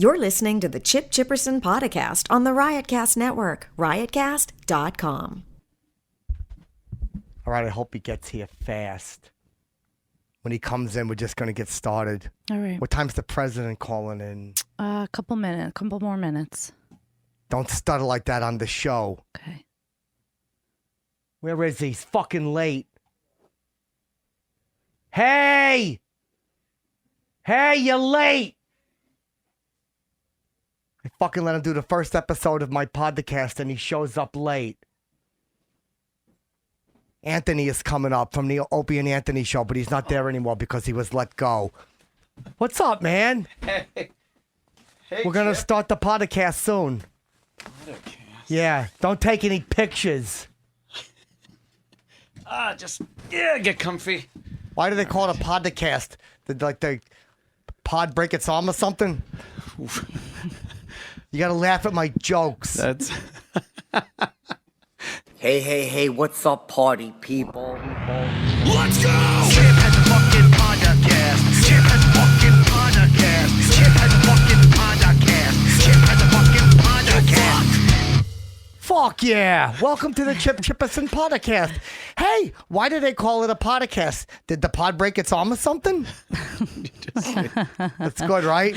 You're listening to the Chipperson Podcast on the Riotcast Network, riotcast.com. All right, I hope he gets here fast. When he comes in, we're just going to get started. All right. What time's the president calling in? A couple more minutes. Don't stutter like that on the show. Okay. Where is he? He's fucking late. Hey! Hey, you're late! I fucking let him do the first episode of my podcast and he shows up late. Anthony is coming up from the Opie and Anthony show, but he's not there anymore because he was let go. What's up, man? Hey, We're going to start the podcast soon. Podcast. Yeah, don't take any pictures. Get comfy. Why do they call it a podcast? Did the pod break its arm or something? You got to laugh at my jokes. That's Hey, what's up, party people? Let's go! Chip has a fucking podcast. Chip has a fucking podcast. Chip has a fucking podcast. Chip has a fucking podcast. Fuck yeah. Welcome to the Chipperson Podcast. Hey, why do they call it a podcast? Did the pod break its arm or something? That's good, right?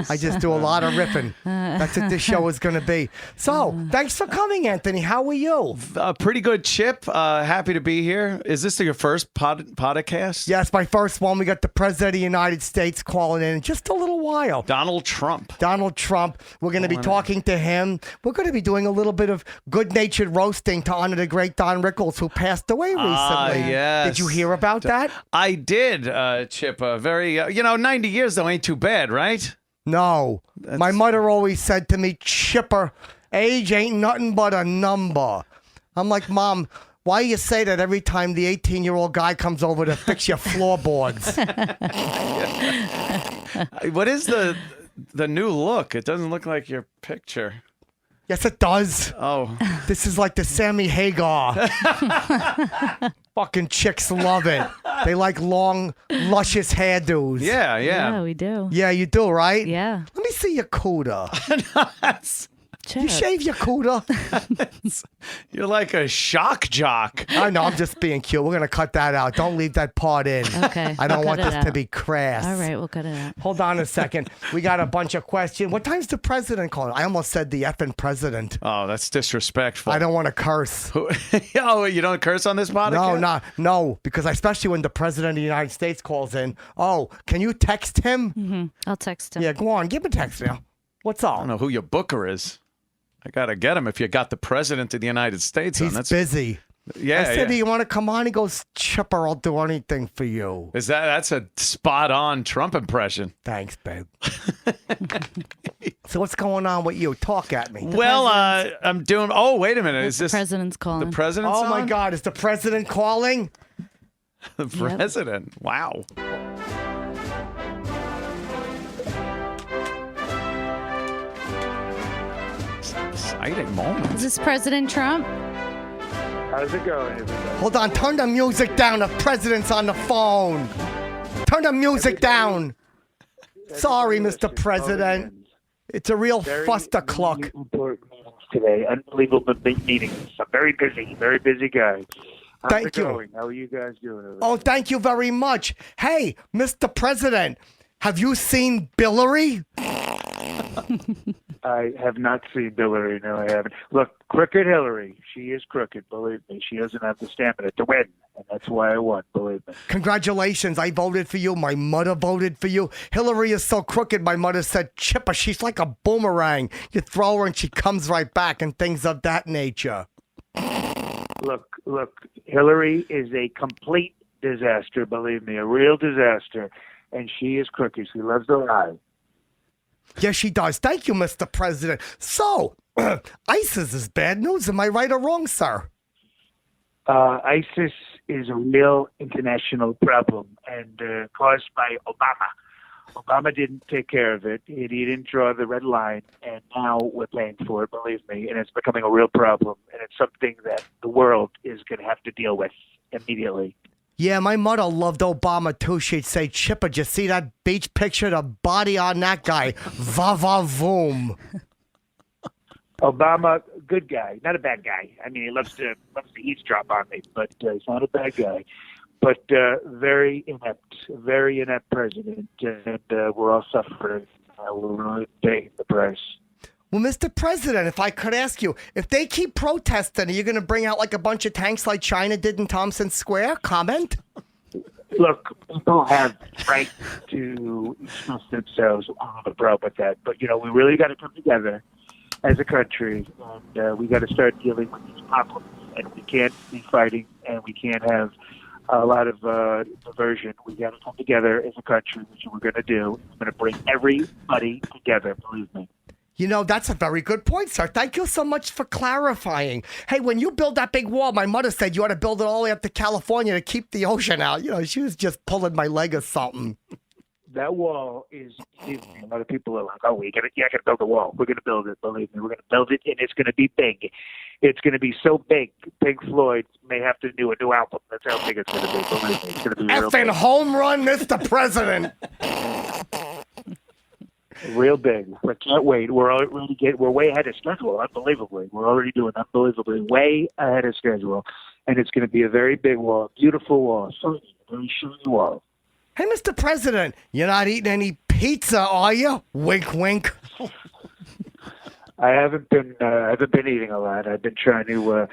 I just do a lot of riffing. That's what this show is going to be. So, thanks for coming, Anthony. How are you? pretty good, Chip. Happy to be here. Is this your first podcast? Yes, my first one. We got the President of the United States calling in just a little while. Donald Trump. We're going to be talking to him. We're going to be doing a little bit of good-natured roasting to honor the great Don Rickles, who passed away recently. Yes. Did you hear about that? I did, Chip. Very, 90 years, though, ain't too bad, right? No. My mother always said to me, Chipper, age ain't nothing but a number. I'm like, Mom, why you say that every time the 18-year-old guy comes over to fix your floorboards? What is the new look? It doesn't look like your picture. Yes, it does. Oh. This is like the Sammy Hagar. Fucking chicks love it. They like long, luscious hairdos. Yeah. Yeah, we do. Yeah, you do, right? Yeah. Let me see your cooter. Chip. You shave your cooter? You're like a shock jock. I know, I'm just being cute. We're going to cut that out. Don't leave that part in. Okay. I don't We'll want cut this it to out. be crass. All right, we'll cut it out. Hold on a second. We got a bunch of questions. What time's the president calling? I almost said the effing president. Oh, that's disrespectful. I don't want to curse. Oh, you don't curse on this podcast? No, because especially when the president of the United States calls in. Oh, can you text him? Mm-hmm. I'll text him. Yeah, go on. Give him a text now. What's I up? don't know who your booker is. I got to get him if you got the president of the United States on. He's That's busy. Yeah, I said, yeah. do you want to come on? He goes, Chipper, I'll do anything for you. That's a spot on Trump impression. Thanks, babe. So what's going on with you? Talk at me. Well, I'm doing. Oh, wait a minute. Is The this president's calling. the president's Oh, my on? God. Is the president calling? The president. Wow. It's an exciting moment. Is this President Trump? How's it going, everybody? Hold on. Turn the music down. The president's on the phone. Turn the music down. Sorry, Mr. President. It's a real fustercluck. Important meetings today. Unbelievable meetings. I'm very busy guy. How's Thank it you. going? How are you guys doing? Over Oh, thank you very much. Hey, Mr. President, have you seen Billary? I have not seen Hillary. No, I haven't. Look, crooked Hillary. She is crooked. Believe me. She doesn't have the stamina to win, and that's why I won. Believe me. Congratulations. I voted for you. My mother voted for you. Hillary is so crooked, my mother said, Chipper, she's like a boomerang. You throw her and she comes right back and things of that nature. Look. Hillary is a complete disaster. Believe me, a real disaster, and she is crooked. She loves to lie. Yes, she does. Thank you, Mr. President. So, ISIS is bad news. Am I right or wrong, sir? ISIS is a real international problem and caused by Obama. Obama didn't take care of it. He didn't draw the red line, and now we're paying for it, believe me, and it's becoming a real problem, and it's something that the world is going to have to deal with immediately. Yeah, my mother loved Obama too. She'd say, Chipper, did you see that beach picture? The body on that guy. Va-va-voom. Obama, good guy, not a bad guy. I mean, he loves to eavesdrop on me, but he's not a bad guy. But very inept president, and we're all suffering. We're really paying the price. Well, Mr. President, if I could ask you, if they keep protesting, are you going to bring out like a bunch of tanks like China did in Thompson Square? Comment? Look, people have right to express themselves. I don't have a problem with that. But, we really got to come together as a country, and we got to start dealing with these problems. And we can't be fighting, and we can't have a lot of diversion. We got to come together as a country, which we're going to do. We're going to bring everybody together, believe me. That's a very good point, sir. Thank you so much for clarifying. Hey, when you build that big wall, my mother said you ought to build it all the way up to California to keep the ocean out. She was just pulling my leg or something. That wall is, a lot of people are like, oh, I got to build a wall. We're going to build it, believe me. We're going to build it, and it's going to be big. It's going to be so big, Pink Floyd may have to do a new album. That's how big it's going to be, believe me. It's going to be real Effing big. home run, Mr. President. Real big. We can't wait. We're way ahead of schedule, unbelievably. We're already doing unbelievably way ahead of schedule. And it's going to be a very big wall, beautiful wall, shiny, very shiny wall. Hey, Mr. President, you're not eating any pizza, are you? Wink, wink. I haven't been eating a lot. I've been trying to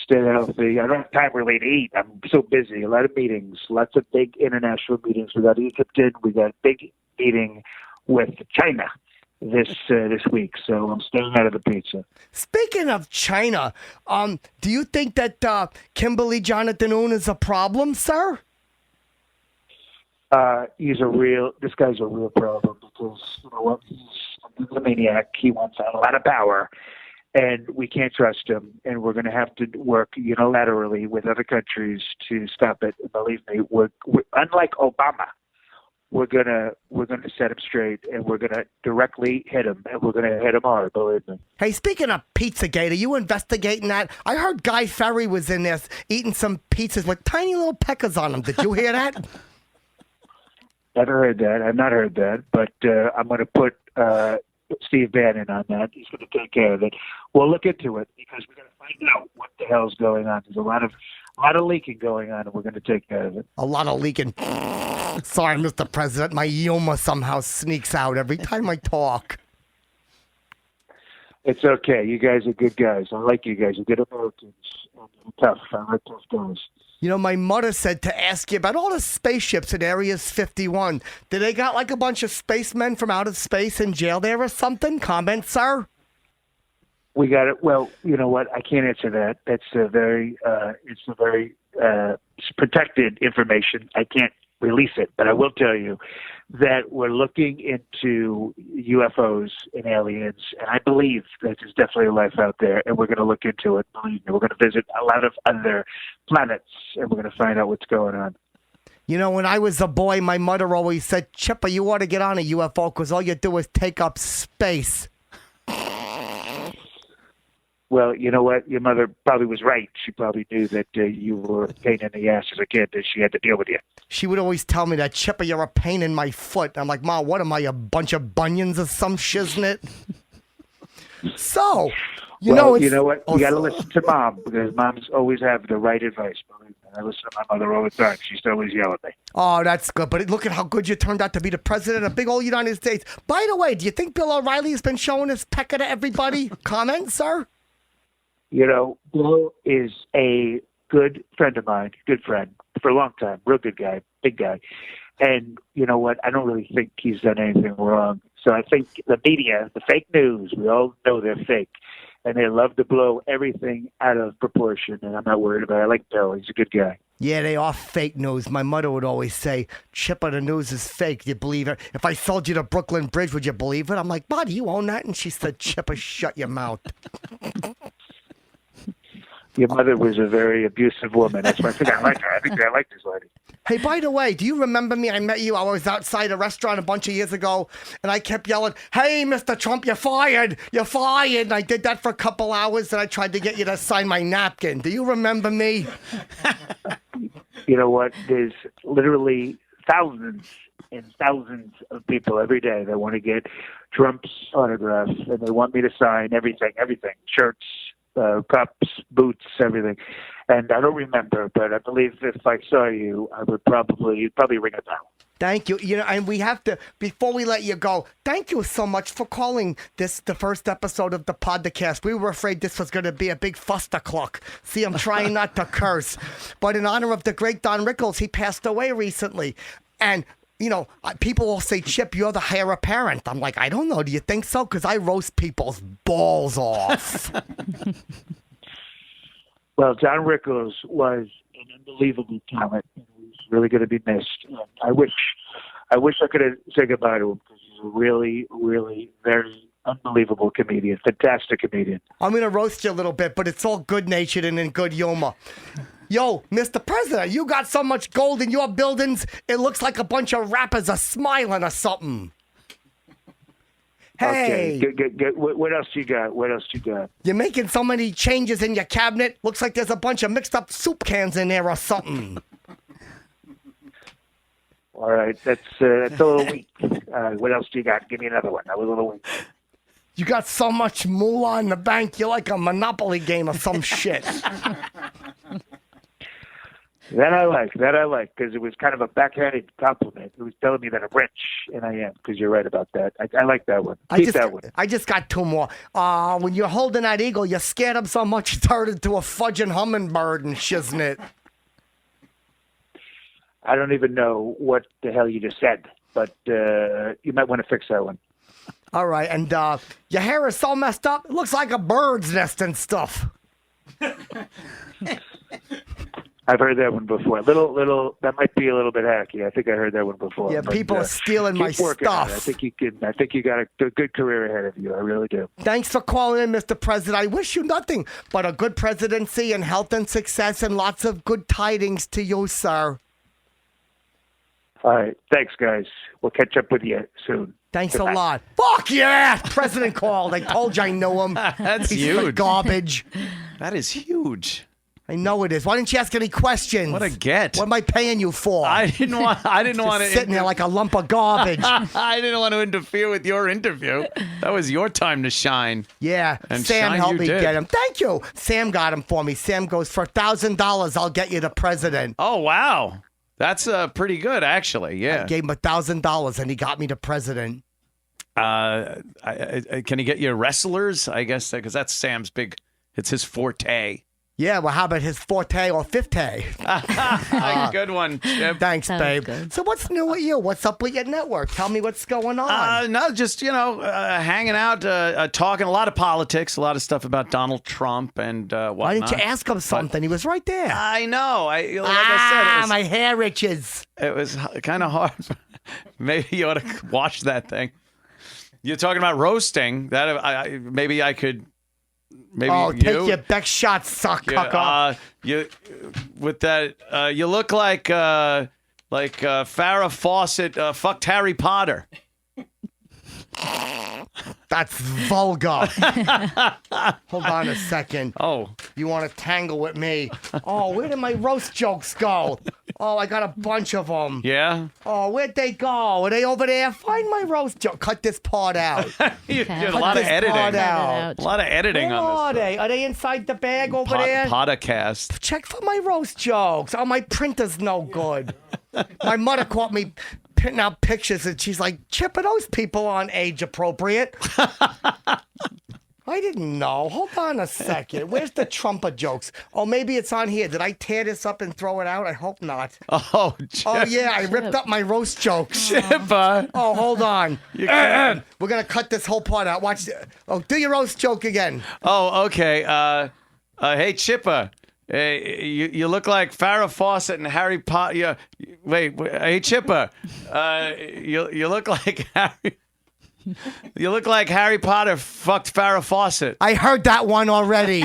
stay healthy. I don't have time really to eat. I'm so busy. A lot of meetings, lots of big international meetings. We got Egypt in. We got a big meeting with China this week, so I'm staying out of the pizza. Speaking of China, do you think that Kimberly Jonathan Un is a problem, sir? This guy's a real problem because, he's a maniac. He wants a lot of power, and we can't trust him, and we're going to have to work unilaterally with other countries to stop it. And believe me, we're unlike Obama. We're gonna set him straight, and we're gonna directly hit him, and we're gonna hit him hard. Believe me. Hey, speaking of Pizzagate, are you investigating that? I heard Guy Ferry was in there eating some pizzas with tiny little peckers on them. Did you hear that? Never heard that. I've not heard that, but I'm going to put Steve Bannon on that. He's going to take care of it. We'll look into it because we're going to find out what the hell's going on. There's a lot of leaking going on, and we're going to take care of it. A lot of leaking. Sorry, Mr. President. My humor somehow sneaks out every time I talk. It's okay. You guys are good guys. I like you guys. You're good Americans. You're tough. I like tough guys. My mother said to ask you about all the spaceships in Areas 51. Did they got like a bunch of spacemen from outer space in jail there or something? Comment, sir? We got it. Well, you know what? I can't answer that. That's very protected information. I can't release it, but I will tell you that we're looking into UFOs and aliens, and I believe that there's definitely life out there, and we're going to look into it. Believe me, we're going to visit a lot of other planets, and we're going to find out what's going on. When I was a boy, my mother always said, Chipper, you ought to get on a UFO because all you do is take up space. Well, you know what? Your mother probably was right. She probably knew that you were a pain in the ass as a kid, that she had to deal with you. She would always tell me that, Chipper, you're a pain in my foot. I'm like, Ma, what am I, a bunch of bunions or some shiznit? So, you know what? You got to listen to Mom because moms always have the right advice. Believe me. I listen to my mother all the time. She used to always yell at me. Oh, that's good. But look at how good you turned out to be the president of big old United States. By the way, do you think Bill O'Reilly has been showing his pecker to everybody? Comment, sir? Bill is a good friend of mine, good friend for a long time, real good guy, big guy. And you know what? I don't really think he's done anything wrong. So I think the media, the fake news, we all know they're fake. And they love to blow everything out of proportion. And I'm not worried about it. I like Bill. He's a good guy. Yeah, they are fake news. My mother would always say, Chipper, the news is fake. Do you believe it? If I sold you the Brooklyn Bridge, would you believe it? I'm like, Ma, do you own that? And she said, Chipper, shut your mouth. Your mother was a very abusive woman. That's why I think I like her. I think I like this lady. Hey, by the way, do you remember me? I met you. I was outside a restaurant a bunch of years ago, and I kept yelling, hey, Mr. Trump, you're fired. You're fired. And I did that for a couple hours, and I tried to get you to sign my napkin. Do you remember me? you know what? There's literally thousands and thousands of people every day that want to get Trump's autograph, and they want me to sign everything, shirts, cups, boots, everything. And I don't remember, but I believe if I saw you, you'd probably ring a bell. Thank you. You know, and we have to, before we let you go, thank you so much for calling this the first episode of the podcast. We were afraid this was going to be a big fustercluck. See, I'm trying not to curse. But in honor of the great Don Rickles, he passed away recently. And, you know, people will say, Chip, you're the heir apparent. I'm like, I don't know. Do you think so? Because I roast people's balls off. Well, Don Rickles was an unbelievable talent. Really going to be missed. I wish I could say goodbye to him, because he's a really, really very unbelievable comedian, fantastic comedian. I'm going to roast you a little bit, but it's all good-natured and in good humor. Yo, Mr. President, you got so much gold in your buildings, it looks like a bunch of rappers are smiling or something. Hey. Okay, what else you got? You're making so many changes in your cabinet, looks like there's a bunch of mixed-up soup cans in there or something. All right, that's a little weak. What else do you got? Give me another one. That was a little weak. You got so much moolah in the bank, you're like a Monopoly game or some shit. That I like, because it was kind of a backhanded compliment. It was telling me that I'm rich, and I am, because you're right about that. I like that one. Keep that one. I just got two more. When you're holding that eagle, you scared him so much you turned into a fudging hummingbird and shiznit. I don't even know what the hell you just said, but you might want to fix that one. All right, and your hair is so messed up, it looks like a bird's nest and stuff. I've heard that one before. Little. That might be a little bit hacky. I think I heard that one before. Yeah, but, people are stealing my working on it. stuff. I think you got a good career ahead of you. I really do. Thanks for calling in, Mr. President. I wish you nothing but a good presidency and health and success and lots of good tidings to you, sir. All right. Thanks, guys. We'll catch up with you soon. Thanks Goodbye. a lot. Fuck yeah! President called. I told you I knew him. That's Piece of huge. garbage. That is huge. I know it is. Why didn't you ask any questions? What a get. What am I paying you for? I didn't want to sitting there like a lump of garbage. I didn't want to interfere with your interview. That was your time to shine. Yeah, And Sam shine helped you me did. get him. Thank you. Sam got him for me. Sam goes, for $1,000, I'll get you the president. Oh, wow. That's pretty good, actually. Yeah. I gave him $1,000 and he got me the president. Can he get you wrestlers? I guess because that's Sam's big. It's his forte. Yeah, well, how about his forte or fifte? Good one, Chip. Thanks, That was babe. good. So what's new with you?Hat's up with your network? Tell me what's going on. No, just hanging out, talking a lot of politics, a lot of stuff about Donald Trump and whatnot. Why didn't you ask him something? He was right there. I know. Like I said, my hair itches. it was kind of hard. Maybe you ought to watch that thing. You're talking about roasting. That maybe I could. Maybe take your Beck shot, suck, cuck up. You with that. You look like Farrah Fawcett fucked Harry Potter. That's vulgar. Hold on a second. Oh, You want to tangle with me? Oh, where did my roast jokes go? Oh, I got a bunch of them. yeah. Oh, where'd they go? Are they over there? Find my roast joke. Cut this part out. You Okay. did a Cut lot of this editing. part Cut it out. out. A lot of editing Where on are this. they? Are they inside the bag over there? Podacast. Check for my roast jokes. Oh, my printer's no good. My mother caught me printing out pictures, and she's like, Chip, are those people on age appropriate? I didn't know. Hold on a second. Where's the Trumper jokes? Oh, maybe it's on here. Did I tear this up and throw it out? I hope not. Oh, Oh, yeah, I ripped up my roast jokes. Chipper. Oh, hold on. can't. We're going to cut this whole part out. Watch. Oh, do your roast joke again. Oh, okay. Hey, Chipper. Hey, you look like Farrah Fawcett and Harry Potter. Wait, hey, Chipper. You look like Harry. You look like Harry Potter fucked Farrah Fawcett. I heard that one already.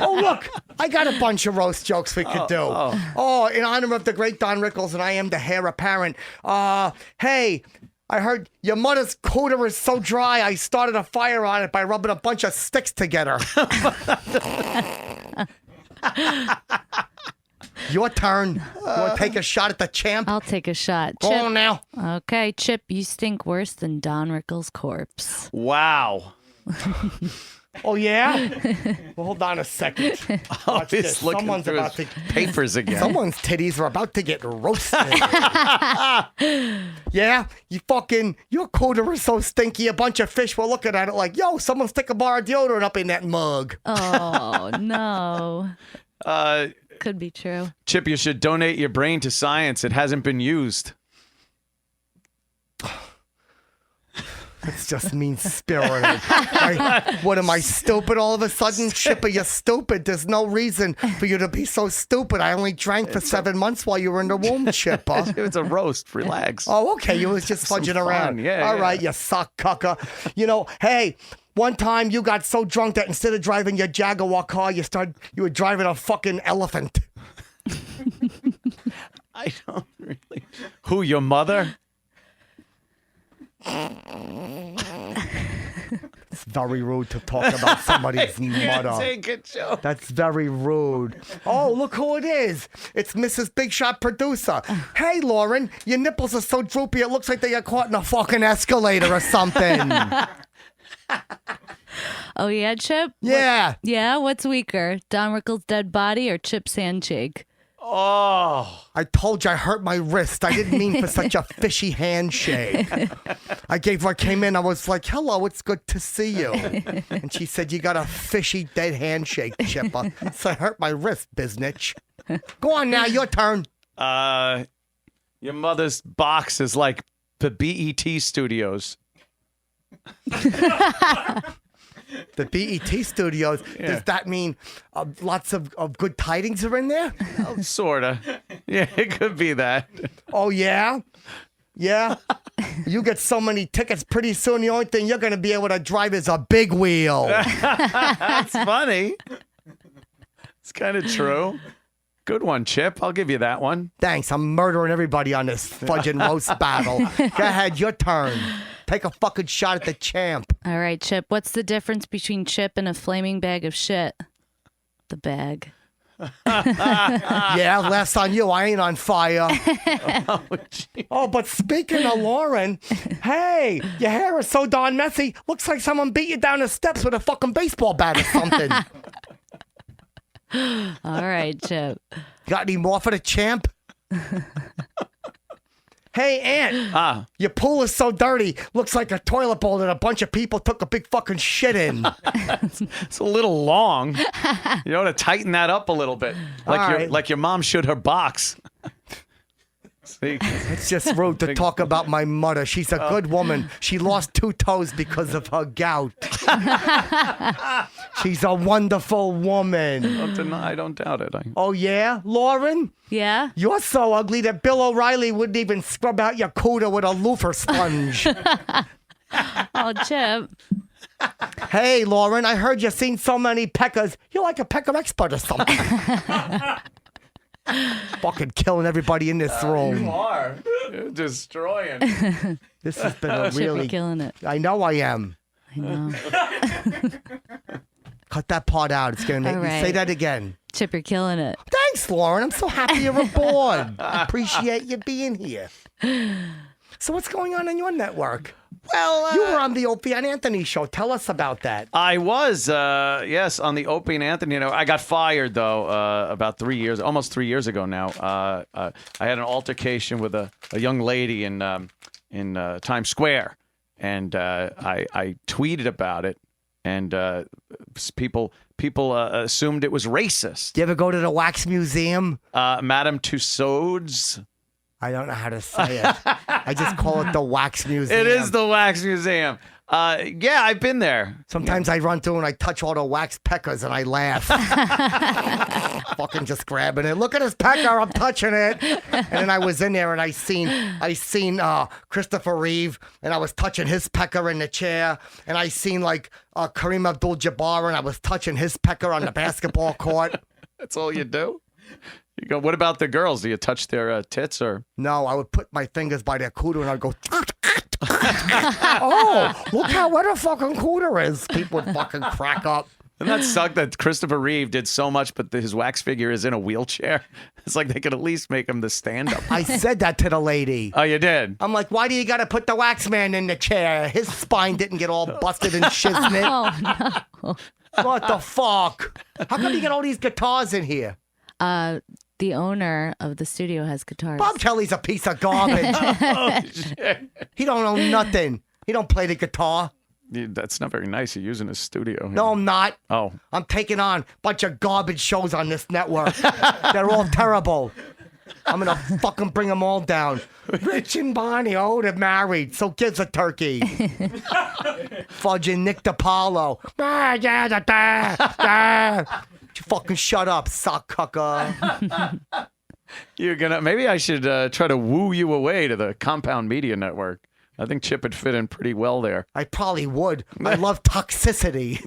Oh, look. I got a bunch of roast jokes we could do. Oh, in honor of the great Don Rickles, and I am the heir apparent. Hey, I heard your mother's cooter is so dry, I started a fire on it by rubbing a bunch of sticks together. Your turn. You want to take a shot at the champ? I'll take a shot. Go Chip. on now. Okay, Chip, you stink worse than Don Rickles' corpse. Wow. Oh, yeah? Well, hold on a second. Oh, Watch he's this. looking Someone's through about his to... papers again. Someone's titties are about to get roasted. Yeah? Your cooter is so stinky, a bunch of fish were looking at it like, yo, someone stick a bar of deodorant up in that mug. Oh, no. Could be true. Chip, you should donate your brain to science. It hasn't been used. It's just mean-spirited. What, am I stupid all of a sudden? Chipper, you're stupid. There's no reason for you to be so stupid. I only drank for 7 months while you were in the womb, Chipper. It's a roast. Relax. Oh, okay. You was just Some fudging fun. around. Yeah, All yeah. right, you suck cucker. Hey, one time you got so drunk that instead of driving your Jaguar car, you were driving a fucking elephant. I don't really. Who, your mother? It's very rude to talk about somebody's mother. Take a joke. That's very rude. Oh, look who it is. It's Mrs. Big Shot Producer. Hey, Lauren, your nipples are so droopy it looks like they got caught in a fucking escalator or something. Oh, yeah, Chip? Yeah. Yeah? What's weaker, Don Rickles' dead body or Chip's handshake? Oh. I told you I hurt my wrist. I didn't mean for such a fishy handshake. I came in, I was like, hello, it's good to see you. And she said, you got a fishy dead handshake, Chipper. So I hurt my wrist, biznitch. Go on now, your turn. Your mother's box is like the BET studios. The BET studios, does that mean lots of good tidings are in there? Sorta. Yeah, it could be that. Oh, yeah? Yeah? You get so many tickets, pretty soon the only thing you're going to be able to drive is a big wheel. That's funny. It's kind of true. Good one, Chip. I'll give you that one. Thanks, I'm murdering everybody on this fudge and roast battle. Go ahead, your turn. Take a fucking shot at the champ. All right, Chip, what's the difference between Chip and a flaming bag of shit? The bag. Yeah, less on you. I ain't on fire. Oh, but speaking of Lauren, hey, your hair is so darn messy. Looks like someone beat you down the steps with a fucking baseball bat or something. All right, Chip. Got any more for the champ? Hey, Aunt. Your pool is so dirty. Looks like a toilet bowl that a bunch of people took a big fucking shit in. It's a little long. You ought to tighten that up a little bit. Like your mom should her box. See? It's just rude to talk about my mother. She's a good woman. She lost 2 toes because of her gout. She's a wonderful woman. I don't doubt it. Oh, yeah? Lauren? Yeah? You're so ugly that Bill O'Reilly wouldn't even scrub out your cooter with a loofah sponge. Oh, Chip. Hey, Lauren, I heard you've seen so many peckers. You're like a pecker expert or something. Fucking killing everybody in this room. You are. You're destroying. This has been a Chip, really... you're killing it. I know I am. I know. Cut that part out. It's going to make All me right. say that again. Chip, you're killing it. Thanks, Lauren. I'm so happy you're aboard. Appreciate you being here. So what's going on your network? Well, You were on the Opie and Anthony show. Tell us about that. I was, yes, on the Opie and Anthony. I got fired, though, about almost 3 years ago now. I had an altercation with a young lady in Times Square, and I tweeted about it, and people assumed it was racist. You ever go to the Wax Museum? Madame Tussauds. I don't know how to say it. I just call it the Wax Museum. It is the Wax Museum. Yeah, I've been there. Sometimes I run through and I touch all the wax peckers and I laugh. Fucking just grabbing it. Look at this pecker, I'm touching it. And then I was in there and I seen Christopher Reeve and I was touching his pecker in the chair. And I seen like Kareem Abdul-Jabbar and I was touching his pecker on the basketball court. That's all you do? You go, what about the girls? Do you touch their tits or? No, I would put my fingers by their cooter and I'd go, oh, look how wet a fucking cooter is. People would fucking crack up. Doesn't that suck that Christopher Reeve did so much, but his wax figure is in a wheelchair? It's like they could at least make him the stand-up. I said that to the lady. Oh, you did? I'm like, why do you got to put the wax man in the chair? His spine didn't get all busted and shiznit. Oh no. What the fuck? How come you get all these guitars in here? The owner of the studio has guitars. Bob Kelly's a piece of garbage. Oh, shit. He don't know nothing. He don't play the guitar. That's not very nice. You're using his studio. No, I'm not. Oh. I'm taking on a bunch of garbage shows on this network. They're all terrible. I'm going to fucking bring them all down. Rich and Bonnie, oh, they're married. So gives a turkey. Fudging Nick DiPaolo. You fucking shut up, sock cucker. Maybe I should try to woo you away to the Compound Media Network. I think Chip would fit in pretty well there. I probably would. I love toxicity.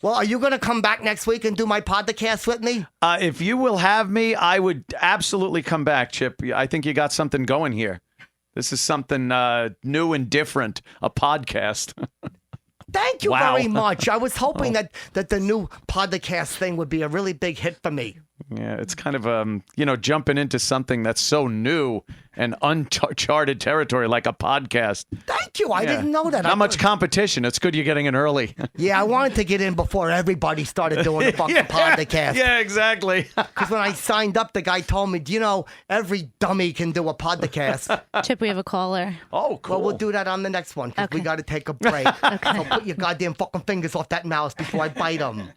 Well, are you going to come back next week and do my podcast with me? If you will have me, I would absolutely come back, Chip. I think you got something going here. This is something new and different, a podcast. Thank you Wow. very much. I was hoping that the new podcast thing would be a really big hit for me. Yeah, it's kind of, jumping into something that's so new and uncharted territory like a podcast. Thank you. I Yeah. didn't know that. Not much competition. It's good you're getting in early. Yeah, I wanted to get in before everybody started doing the fucking podcast. Yeah, exactly. Because when I signed up, the guy told me, every dummy can do a podcast. Chip, we have a caller. Oh, cool. Well, we'll do that on the next one because we Okay. got to take a break. So put your goddamn fucking fingers off that mouse before I bite them.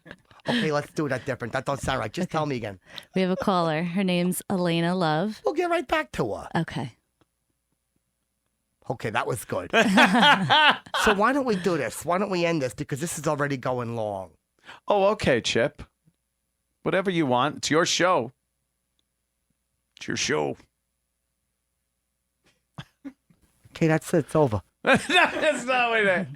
Okay, let's do that different. That don't sound right. Just tell me again. We have a caller. Her name's Elena Love. We'll get right back to her. Okay. Okay, that was good. So why don't we do this? Why don't we end this? Because this is already going long. Oh, okay, Chip. Whatever you want. It's your show. It's your show. Okay, that's it. It's over. That's not what it is.